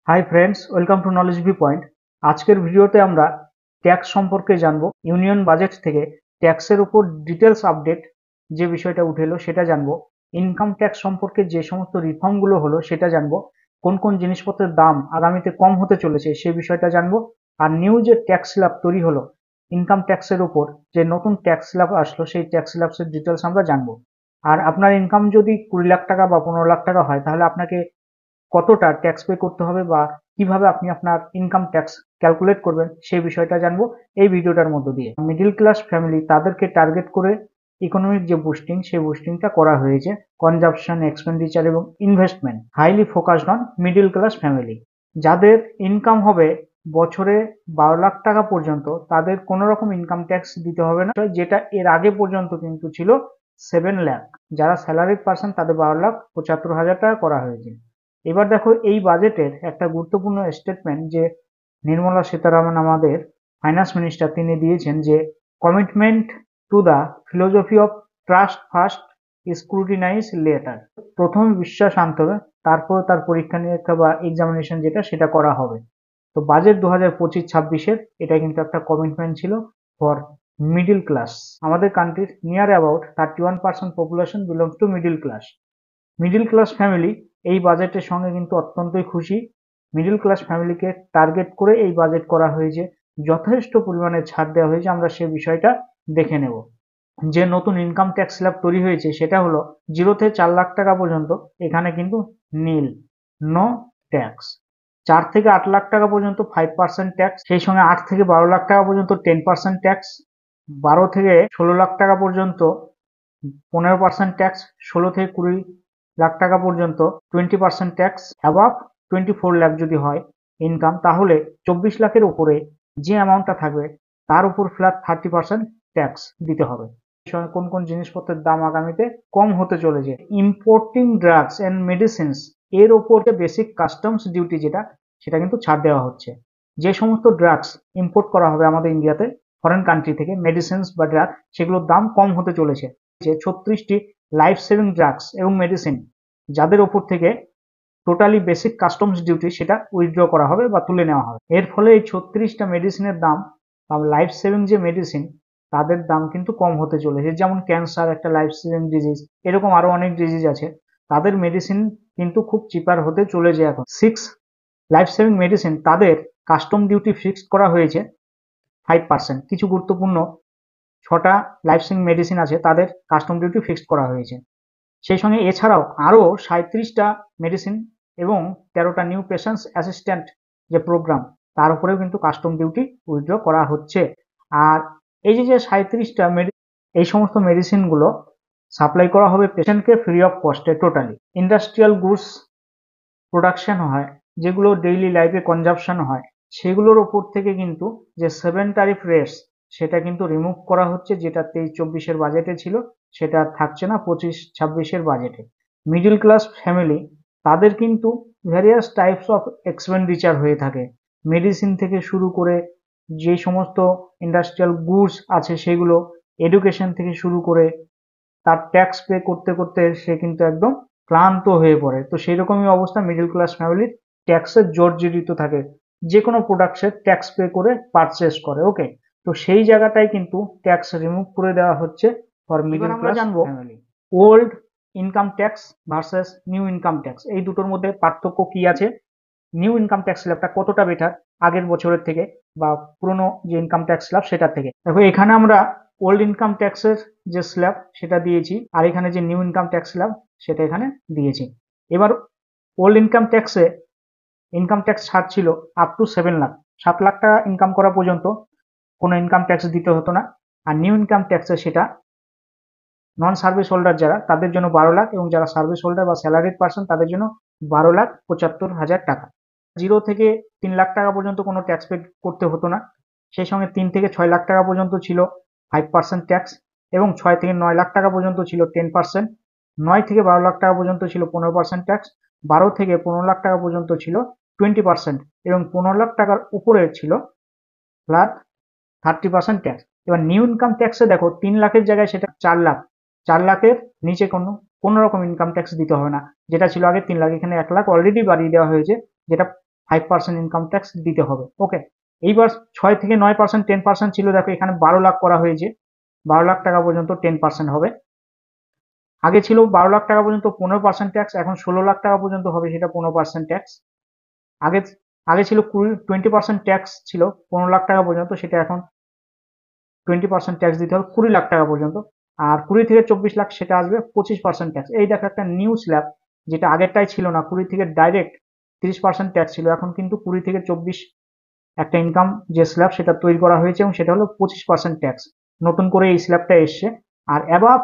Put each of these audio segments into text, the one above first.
Hi friends, welcome to knowledge V point. আজকের ভিডিওতে আমরা ট্যাক্স সম্পর্কে জানবো। ইউনিয়ন বাজেট থেকে ট্যাক্সের উপর ডিটেলস আপডেট যে বিষয়টা উঠে এলো সেটা জানবো। ইনকাম ট্যাক্স সম্পর্কে যে সমস্ত রিফর্মগুলো হলো সেটা জানবো। কোন কোন জিনিসপত্রের দাম আগামীতে কম হতে চলেছে সেই বিষয়টা জানবো। আর নিউ যে ট্যাক্স স্ল্যাব তৈরি হলো ইনকাম ট্যাক্সের উপর, যে নতুন ট্যাক্স স্ল্যাব আসলো সেই ট্যাক্স স্ল্যাবসের ডিটেলস আমরা জানবো। আর আপনার ইনকাম যদি 20 লাখ টাকা বা 15 লাখ টাকা হয় তাহলে আপনাকে কতটা ট্যাক্স পে করতে হবে বা কিভাবে আপনি আপনার ইনকাম ট্যাক্স ক্যালকুলেট করবেন সেই বিষয়টা জানবো এই ভিডিওটার মধ্য দিয়ে। মিডল ক্লাস ফ্যামিলি তাদেরকে টার্গেট করে ইকোনমিক যে বুস্টিং সেই বুস্টিংটা করা হয়েছে। কনজাম্পশন, এক্সপেন্ডিচার এবং investment highly focused on middle class family. যাদের ইনকাম হবে বছরে 12 লাখ টাকা পর্যন্ত তাদের কোনো রকম ইনকাম ট্যাক্স দিতে হবে না, যেটা এর আগে পর্যন্ত কিন্তু ছিল 7 লাখ। যারা স্যালারিড পার্সন তাদের 12,75,000 টাকা করা হয়েছে। এবার দেখো এই বাজেটের একটা গুরুত্বপূর্ণ স্টেটমেন্ট যে নির্মলা সীতারামন আমাদের ফাইন্যান্স মিনিস্টার তিনি দিয়েছেন যে commitment to the philosophy of trust first scrutinise letter. প্রথম বিশ্বাস আনতে হবে, তারপর তার পরীক্ষা নিরীক্ষা বা এক্সামিনেশন যেটা সেটা করা হবে। তো বাজেট 2025-26-এর এটা কিন্তু একটা কমিটমেন্ট ছিল ফর মিডিল ক্লাস। আমাদের কান্ট্রির near about 31% population belongs to middle class. Middle class family এই বাজেটের সঙ্গে কিন্তু অত্যন্তই খুশি। মিডল ক্লাস ফ্যামিলিকে টার্গেট করে এই বাজেট করা হয়েছে, যথেষ্ট পরিমাণে ছাড় দেওয়া হয়েছে। আমরা সে বিষয়টা দেখে নেব। যে নতুন ইনকাম ট্যাক্স স্ল্যাব তৈরি হয়েছে সেটা হলো 0 থেকে 4 লাখ টাকা পর্যন্ত এখানে কিন্তু নীল, নো ট্যাক্স। 4 থেকে 8 লাখ টাকা পর্যন্ত 5% ট্যাক্স, সেই সঙ্গে 8 থেকে 12 লাখ টাকা পর্যন্ত 10% ট্যাক্স, 12 থেকে 16 লাখ টাকা পর্যন্ত 15% ট্যাক্স, 16 থেকে 20 লাখ টাকা পর্যন্ত 20% ট্যাক্স, অ্যাবাভ 24 লাখ যদি হয় ইনকাম তাহলে 24 লাখের উপরে যে অ্যামাউন্টটা থাকবে তার উপর ফ্ল্যাট 30% ট্যাক্স দিতে হবে। কোন কোন জিনিসপত্রের দাম আগামীতে কম হতে চলেছে? ইম্পোর্টিং ড্রাগস এন্ড মেডিসিনস এর ওপর যে বেসিক কাস্টমস ডিউটি যেটা সেটা কিন্তু ছাড় দেওয়া হচ্ছে। যে সমস্ত ড্রাগস ইম্পোর্ট করা হবে আমাদের ইন্ডিয়াতে ফরেন কান্ট্রি থেকে, মেডিসিনস বা ড্রাগ, সেগুলোর দাম কম হতে চলেছে। 36টি লাইফ সেভিং ড্রাগস এবং মেডিসিন যাদের ওপর থেকে টোটালি বেসিক কাস্টমস ডিউটি সেটা উইথড্র করা হবে বা তুলে নেওয়া হবে। এর ফলে এই 36টা মেডিসিনের দাম বা লাইফ সেভিং যে মেডিসিন তাদের দাম কিন্তু কম হতে চলেছে। যেমন ক্যান্সার একটা লাইফ সেভিং ডিজিজ, এরকম আরো অনেক ডিজিজ আছে, তাদের মেডিসিন কিন্তু খুব চিপার হতে চলেছে। এখন 6 লাইফ সেভিং মেডিসিন তাদের কাস্টম ডিউটি ফিক্সড করা হয়েছে 5%। কিছু গুরুত্বপূর্ণ 6টা লাইফ সেভিং মেডিসিন আছে তাদের কাস্টম ডিউটি ফিক্সড করা হয়েছে। সেই সঙ্গে এছাড়াও আরো 37টা মেডিসিন এবং 13টা নিউ পেশেন্টস অ্যাসিস্ট্যান্ট যে প্রোগ্রাম তার উপরেও কিন্তু কাস্টম ডিউটি উইথড্র করা হচ্ছে। আর এই যে 37টা এই সমস্ত মেডিসিনগুলো সাপ্লাই করা হবে পেশেন্টকে ফ্রি অফ কস্টে টোটালি। ইন্ডাস্ট্রিয়াল গুডস প্রোডাকশন হয়, যেগুলো ডেইলি লাইফে কনজাম্পশন হয়, সেগুলোর ওপর থেকে কিন্তু যে 7 ট্যারিফ রেটস সেটা কিন্তু রিমুভ করা হচ্ছে, যেটা 23-24-এর বাজেটে ছিল সেটা আর থাকছে না 25-26-এর বাজেটে। মিডল ক্লাস ফ্যামিলি তাদের কিন্তু ভ্যারিয়াস টাইপস অফ এক্সপেন্ডিচার হয়ে থাকে, মেডিসিন থেকে শুরু করে যে সমস্ত ইন্ডাস্ট্রিয়াল গুডস আছে সেগুলো, এডুকেশন থেকে শুরু করে তার ট্যাক্স পে করতে করতে সে কিন্তু একদম ক্লান্ত হয়ে পড়ে। তো সেই রকমই অবস্থা মিডল ক্লাস ফ্যামিলির, ট্যাক্সের জর্জরিত থাকে, যে কোনো প্রোডাক্টের ট্যাক্স পে করে পারচেস করে। ওকে, তো সেই জায়গাটাই কিন্তু ট্যাক্স রিমুভ করে দেওয়া হচ্ছে for middle class family. Old income tax versus new income tax, এই দুটোর মধ্যে পার্থক্য কি আছে? নিউ ইনকাম ট্যাক্স স্ল্যাবটা কতটা বেটার আগের বছরের থেকে বা পুরনো যে ইনকাম ট্যাক্স স্ল্যাব সেটার থেকে? দেখো এখানে আমরা ওল্ড ইনকাম ট্যাক্সের যে স্ল্যাব সেটা দিয়েছি, আর এখানে যে নিউ ইনকাম ট্যাক্স স্ল্যাব সেটা এখানে দিয়েছি। এবার ওল্ড ইনকাম ট্যাক্সে ইনকাম ট্যাক্স ছাড় ছিল আপ টু 7 লাখ, 7 লাখ টাকা ইনকাম করা পর্যন্ত কোনো ইনকাম ট্যাক্স দিতে হতো না। আর নিউ ইনকাম ট্যাক্সে সেটা নন সার্ভিস হোল্ডার যারা তাদের জন্য 12 লাখ, এবং যারা সার্ভিস হোল্ডার বা স্যালারিড পার্সন তাদের জন্য 12,75,000 টাকা। 0 থেকে 3 লাখ টাকা পর্যন্ত কোনো ট্যাক্স পে করতে হতো না। সেই সঙ্গে 3 থেকে 6 লাখ টাকা পর্যন্ত ছিল 5% ট্যাক্স, এবং 6 থেকে 9 লাখ টাকা পর্যন্ত ছিল 10%, 9 থেকে 12 লাখ টাকা পর্যন্ত ছিল 15% ট্যাক্স, 12 থেকে 15 লাখ টাকা পর্যন্ত ছিল 20%, এবং 15 লাখ টাকার উপরে ছিল ফ্ল্যাট 30% ট্যাক্স। এবার নিউ ইনকাম ট্যাক্সে দেখো 3 লাখের জায়গায় সেটা 4 লাখ, 4 লাখের নিচে কোনো রকম ইনকাম ট্যাক্স দিতে হবে না। যেটা ছিল আগে 3 লাখ, এখানে 1 লাখ অলরেডি বাড়িয়ে দেওয়া হয়েছে, যেটা 5% ইনকাম ট্যাক্স দিতে হবে। ওকে, এইবার 6 থেকে 9%, 10% ছিল, দেখো এখানে 12 লাখ করা হয়েছে, 12 লাখ টাকা পর্যন্ত 10% হবে। আগে ছিল 12 লাখ টাকা পর্যন্ত 15% ট্যাক্স, এখন 16 লাখ টাকা পর্যন্ত হবে সেটা 15% ট্যাক্স। আগে আগে ছিল 20% ট্যাক্স ছিল 15 লাখ টাকা পর্যন্ত, সেটা এখন 20% ট্যাক্স দিতে হবে 20 লাখ টাকা পর্যন্ত। আর 20 থেকে 24 লাখ সেটা আসবে 25% ট্যাক্স। এই দেখো একটা নিউ স্ল্যাব, যেটা আগেরটাই ছিল না, 20 থেকে ডাইরেক্ট 30% ট্যাক্স ছিল, এখন কিন্তু 20 থেকে 24 একটা ইনকাম যে স্ল্যাব সেটা তৈরি করা হয়েছে এবং সেটা হলো 25% ট্যাক্স। নতুন করে এই স্ল্যাবটা এসছে। আর অ্যাবাভ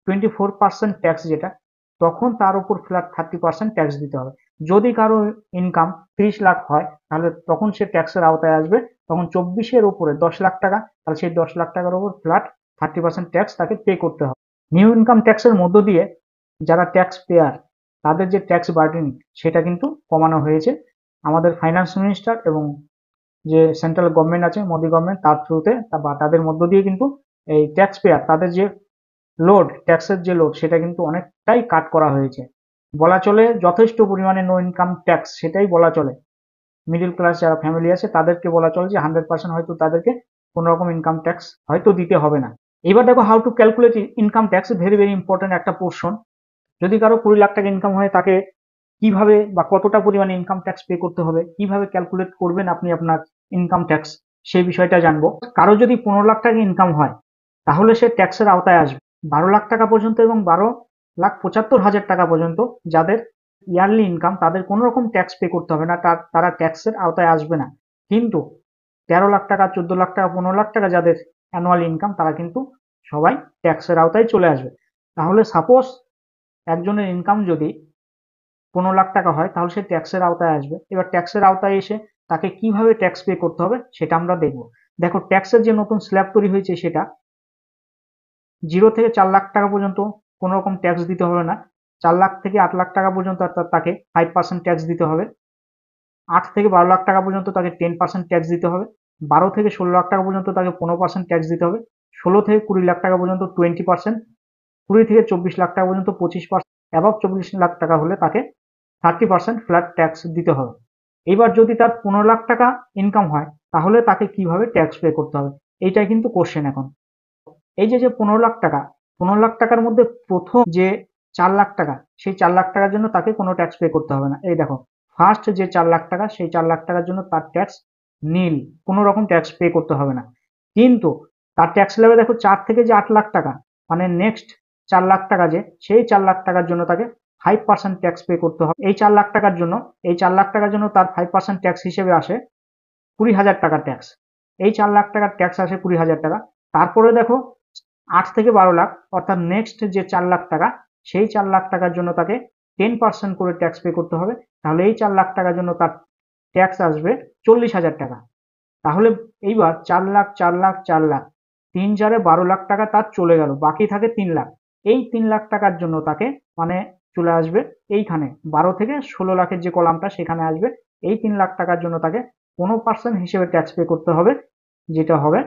24% ট্যাক্স যেটা, তখন তার উপর ফ্ল্যাট 30% ট্যাক্স দিতে হবে। যদি কারো ইনকাম 30 লাখ হয় তাহলে তখন সে ট্যাক্সের আওতায় আসবে, তখন 24-এর উপরে 10 লাখ টাকা, তাহলে সেই 10 লাখ টাকার উপর ফ্ল্যাট 30% ট্যাক্স তাকে পে করতে হবে। নিউ ইনকাম ট্যাক্সের মধ্য দিয়ে যারা ট্যাক্স পেয়ার তাদের যে ট্যাক্স বার্ডেনিং সেটা কিন্তু কমানো হয়েছে আমাদের ফাইন্যান্স মিনিস্টার এবং যে সেন্ট্রাল গভর্নমেন্ট আছে, মোদি গভর্নমেন্ট, তার থ্রুতে বা তাদের মধ্য দিয়ে কিন্তু এই ট্যাক্স পেয়ার তাদের যে লোড, ট্যাক্সের যে লোড সেটা কিন্তু অনেকটাই কাট করা হয়েছে। বলা চলে যথেষ্ট পরিমাণে নো ইনকাম ট্যাক্স, সেটাই বলা চলে। মিডিল ক্লাস যারা ফ্যামিলি আছে তাদেরকে বলা চলে যে 100% হয়তো তাদেরকে কোনো রকম ইনকাম ট্যাক্স হয়তো দিতে হবে না। এবার দেখো how to calculate income tax, very very important একটা পোর্শন। যদি কারো 20 লাখ টাকা ইনকাম হয় তাকে কিভাবে বা কতটা পরিমাণে ইনকাম ট্যাক্স পে করতে হবে, কিভাবে ক্যালকুলেট করবেন আপনি আপনার ইনকাম ট্যাক্স, সেই বিষয়টা জানবো। কারো যদি 15 লাখ টাকা ইনকাম হয় তাহলে সে ট্যাক্সের আওতায় আসবে। 12 লাখ টাকা পর্যন্ত এবং 12,75,000 টাকা পর্যন্ত যাদের ইয়ারলি ইনকাম, তাদের কোনো রকম ট্যাক্স পে করতে হবে না, তারা ট্যাক্সের আওতায় আসবে না। কিন্তু 13 লাখ টাকা, 14 লাখ টাকা, 15 লাখ টাকা যাদের অ্যানুয়াল ইনকাম, তারা কিন্তু সবাই ট্যাক্সের আওতায় চলে আসবে। তাহলে সাপোজ একজনের ইনকাম যদি 15 লাখ টাকা হয় তাহলে সে ট্যাক্সের আওতায় আসবে। এবার ট্যাক্সের আওতায় এসে তাকে কিভাবে ট্যাক্স পে করতে হবে সেটা আমরা দেখবো। দেখো ট্যাক্সের যে নতুন স্ল্যাব তৈরি হয়েছে সেটা 0 থেকে 4 লাখ টাকা পর্যন্ত কোনো রকম ট্যাক্স দিতে হবে না। 4 লাখ থেকে 8 লাখ টাকা পর্যন্ত অর্থাৎ তাকে 5% ট্যাক্স দিতে হবে। 8 থেকে 12 লাখ টাকা পর্যন্ত তাকে 10% ট্যাক্স দিতে হবে। 12 থেকে 16 লাখ টাকা পর্যন্ত তাকে 15% ট্যাক্স দিতে হবে। 16 থেকে 20 লাখ টাকা পর্যন্ত 20%, 20 থেকে 24 লাখ টাকা পর্যন্ত 25%, অ্যাবভ 24 লাখ টাকা হলে তাকে 30% ফ্ল্যাট ট্যাক্স দিতে হবে। এবার যদি তার 15 লাখ টাকা ইনকাম হয় তাহলে তাকে কিভাবে ট্যাক্স পে করতে হবে, এইটাই কিন্তু কোশ্চেন এখন। এই যে 15 লাখ টাকার মধ্যে প্রথম যে 4 লাখ টাকা, সেই 4 লাখ টাকার জন্য তাকে কোনো ট্যাক্স পে করতে হবে না। এই দেখো ফার্স্ট যে 4 লাখ টাকা, সেই 4 লাখ টাকার জন্য তার ট্যাক্স নীল, কোনো রকম ট্যাক্স পে করতে হবে না। কিন্তু তার ট্যাক্স লেভেল দেখো 4 থেকে যে 8 লাখ টাকা, মানে নেক্সট 4 লাখ টাকা যে, সেই 4 লাখ টাকার জন্য তাকে 5% ট্যাক্স পে করতে হবে। এই 4 লাখ টাকার জন্য, তার 5% ট্যাক্স হিসেবে আসে 20,000 টাকা ট্যাক্স। এই 4 লাখ টাকার ট্যাক্স আসে 20,000 টাকা। তারপরে দেখো 8 থেকে 12 লাখ, অর্থাৎ নেক্সট যে 4 লাখ টাকা, সেই 4 লাখ টাকার জন্য তাকে 10% করে ট্যাক্স পে করতে হবে। তাহলে এই 4 লাখ টাকার জন্য তার ট্যাক্স আসবে 40,000 টাকা। তাহলে এইবার 4 লাখ, 4 লাখ, 4 লাখ, 3 4-এ 12 লাখ টাকা তার চলে গেল, বাকি থাকে 3 লাখ। এই 3 লাখ টাকার জন্য তাকে মানে চলে আসবে এইখানে 12 থেকে 16 লাখের যে কলামটা সেখানে আসবে। এই 3 লাখ টাকার জন্য তাকে 15% হিসেবে ট্যাক্স পে করতে হবে, যেটা হবে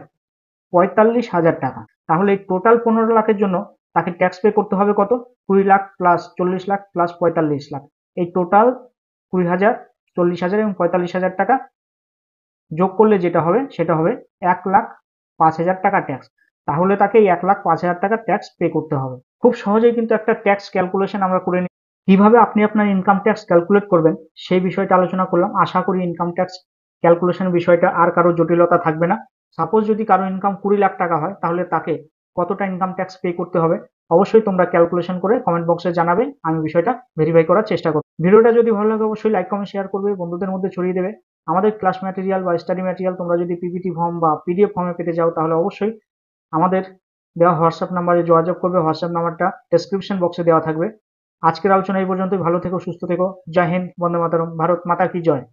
45,000 টাকা। তাহলে এই টোটাল 15 লাখের জন্য তাকে ট্যাক্স পে করতে হবে কত? 20 লাখ প্লাস 40 লাখ প্লাস 45 লাখ। এই টোটাল 20,000, 40,000 এবং 45,000 টাকা যোগ করলে যেটা হবে সেটা হবে 1,05,000 টাকা ট্যাক্স। তাহলে তাকে এই 1,05,000 টাকা ট্যাক্স পে করতে হবে। খুব সহজেই কিন্তু একটা ট্যাক্স ক্যালকুলেশন আমরা করে নিই। কিভাবে আপনি আপনার ইনকাম ট্যাক্স ক্যালকুলেট করবেন সেই বিষয়টা আলোচনা করলাম। আশা করি ইনকাম ট্যাক্স ক্যালকুলেশন বিষয়টা আর কারো জটিলতা থাকবে না। সাপোজ যদি কারো ইনকাম 20 লাখ টাকা হয় তাহলে তাকে কতটা ইনকাম ট্যাক্স পে করতে হবে অবশ্যই তোমরা ক্যালকুলেশন করে কমেন্ট বক্সে জানাবে, আমি বিষয়টা ভেরিফাই করার চেষ্টা করব। ভিডিওটা যদি ভালো লাগে অবশ্যই লাইক কমেন্ট শেয়ার করবে, বন্ধুদের মধ্যে ছড়িয়ে দেবে। আমাদের ক্লাস ম্যাটেরিয়াল বা স্টাডি ম্যাটেরিয়াল তোমরা যদি পিপিটি ফর্ম বা পিডিএফ ফর্মে পেতে চাও তাহলে অবশ্যই আমাদের দেওয়া হোয়াটসঅ্যাপ নাম্বারে যোগাযোগ করবে। হোয়াটসঅ্যাপ নাম্বারটা ডেসক্রিপশন বক্সে দেওয়া থাকবে। আজকের আলোচনা এই পর্যন্তই। ভালো থেকো, সুস্থ থেকো। জয় হিন্দ, বন্দে মাতরম, ভারত মাতা কি জয়।